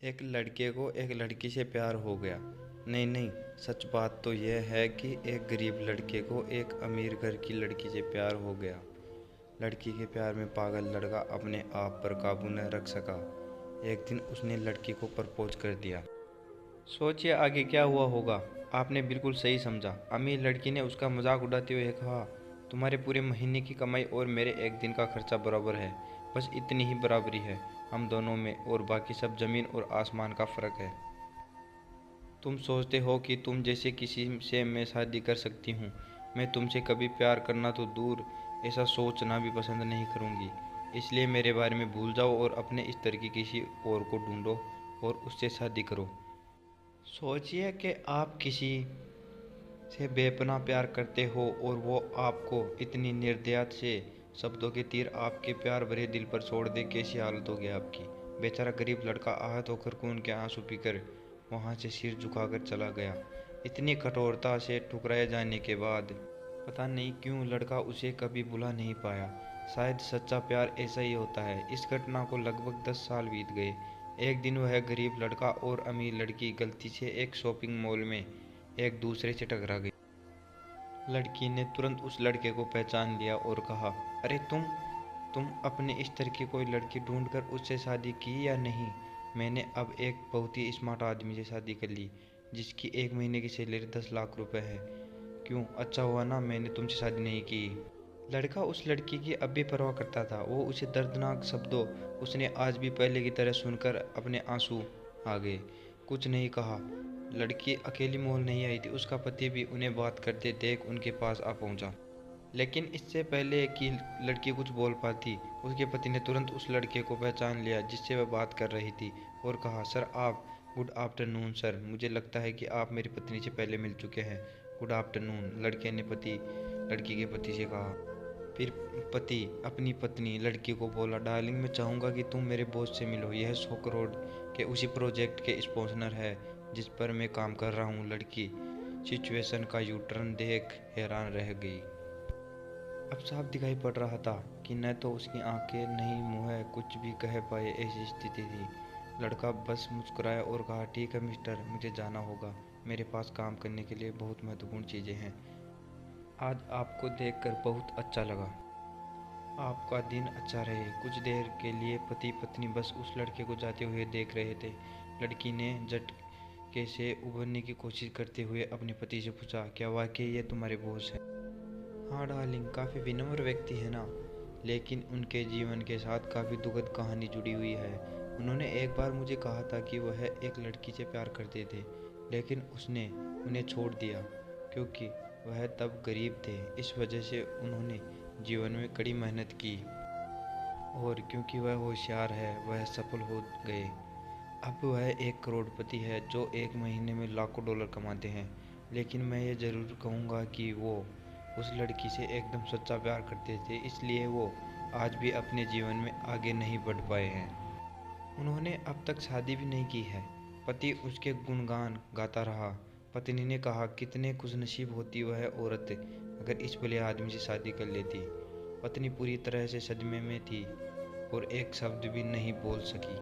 एक लड़के को एक लड़की से प्यार हो गया। नहीं नहीं, सच बात तो यह है कि एक गरीब लड़के को एक अमीर घर की लड़की से प्यार हो गया। लड़की के प्यार में पागल लड़का अपने आप पर काबू न रख सका। एक दिन उसने लड़की को प्रपोज कर दिया। सोचिए आगे क्या हुआ होगा। आपने बिल्कुल सही समझा। अमीर लड़की ने उसका मजाक उड़ाते हुए कहा, तुम्हारे पूरे महीने की कमाई और मेरे एक दिन का खर्चा बराबर है। बस इतनी ही बराबरी है हम दोनों में, और बाकी सब ज़मीन और आसमान का फ़र्क है। तुम सोचते हो कि तुम जैसे किसी से मैं शादी कर सकती हूँ। मैं तुमसे कभी प्यार करना तो दूर, ऐसा सोचना भी पसंद नहीं करूँगी। इसलिए मेरे बारे में भूल जाओ और अपने इस तरह की किसी और को ढूंढो और उससे शादी करो। सोचिए कि आप किसी से बेपनाह प्यार करते हो और वो आपको इतनी निर्दयता से शब्दों के तीर आपके प्यार भरे दिल पर छोड़ दे। कैसी हालत होगी आपकी। बेचारा गरीब लड़का आहत होकर खून के आंसू पीकर वहां से सिर झुकाकर चला गया। इतनी कठोरता से ठुकराए जाने के बाद पता नहीं क्यों लड़का उसे कभी भुला नहीं पाया। शायद सच्चा प्यार ऐसा ही होता है। इस घटना को लगभग 10 साल बीत गए। एक दिन वह गरीब लड़का और अमीर लड़की गलती से एक शॉपिंग मॉल में एक दूसरे से टकरा गई। लड़की ने तुरंत उस लड़के को पहचान लिया और कहा, अरे तुम अपने इस तरह की कोई लड़की ढूंढकर उससे शादी की या नहीं? मैंने अब एक बहुत ही स्मार्ट आदमी से शादी कर ली जिसकी एक महीने की सैलरी 10 लाख रुपए है। क्यों, अच्छा हुआ ना मैंने तुमसे शादी नहीं की। लड़का उस लड़की की अब भी परवाह करता था। वो उसे दर्दनाक शब्दों उसने आज भी पहले की तरह सुनकर अपने आंसू आ गए। कुछ नहीं कहा। लड़की अकेली मॉल नहीं आई थी। उसका पति भी उन्हें बात करते देख उनके पास आ पहुंचा। लेकिन इससे पहले कि लड़की कुछ बोल पाती, उसके पति ने तुरंत उस लड़के को पहचान लिया जिससे वह बात कर रही थी और कहा, सर आप। गुड आफ्टरनून सर, मुझे लगता है कि आप मेरी पत्नी से पहले मिल चुके हैं। गुड आफ्टरनून, लड़के ने लड़की के पति से कहा। फिर पति अपनी पत्नी लड़की को बोला, डार्लिंग मैं चाहूँगा कि तुम मेरे बॉस से मिलो। यह 100 करोड़ के उसी प्रोजेक्ट के स्पॉन्सर है जिस पर मैं काम कर रहा हूँ। लड़की सिचुएशन का यू टर्न देख हैरान रह गई। अब साफ दिखाई पड़ रहा था कि न तो उसकी आंखें न ही मुंह कुछ भी कह पाए, ऐसी स्थिति थी। लड़का बस मुस्कुराया और कहा, ठीक है मिस्टर, मुझे जाना होगा। मेरे पास काम करने के लिए बहुत महत्वपूर्ण चीज़ें हैं। आज आपको देखकर बहुत अच्छा लगा। आपका दिन अच्छा रहे। कुछ देर के लिए पति पत्नी बस उस लड़के को जाते हुए देख रहे थे। लड़की ने झटके से उभरने की कोशिश करते हुए अपने पति से पूछा, क्या वाकई ये तुम्हारे बॉस हैं? हाँ डार्लिंग, काफ़ी विनम्र व्यक्ति है ना, लेकिन उनके जीवन के साथ काफ़ी दुखद कहानी जुड़ी हुई है। उन्होंने एक बार मुझे कहा था कि वह एक लड़की से प्यार करते थे, लेकिन उसने उन्हें छोड़ दिया क्योंकि वह तब गरीब थे। इस वजह से उन्होंने जीवन में कड़ी मेहनत की और क्योंकि वह होशियार है वह सफल हो गए। अब वह एक करोड़पति है जो एक महीने में लाखों डॉलर कमाते हैं। लेकिन मैं ये ज़रूर कहूँगा कि वो उस लड़की से एकदम सच्चा प्यार करते थे, इसलिए वो आज भी अपने जीवन में आगे नहीं बढ़ पाए हैं। उन्होंने अब तक शादी भी नहीं की है। पति उसके गुणगान गाता रहा। पत्नी ने कहा, कितने खुशनसीब होती वह औरत अगर इस भले आदमी से शादी कर लेती। पत्नी पूरी तरह से सदमे में थी और एक शब्द भी नहीं बोल सकी।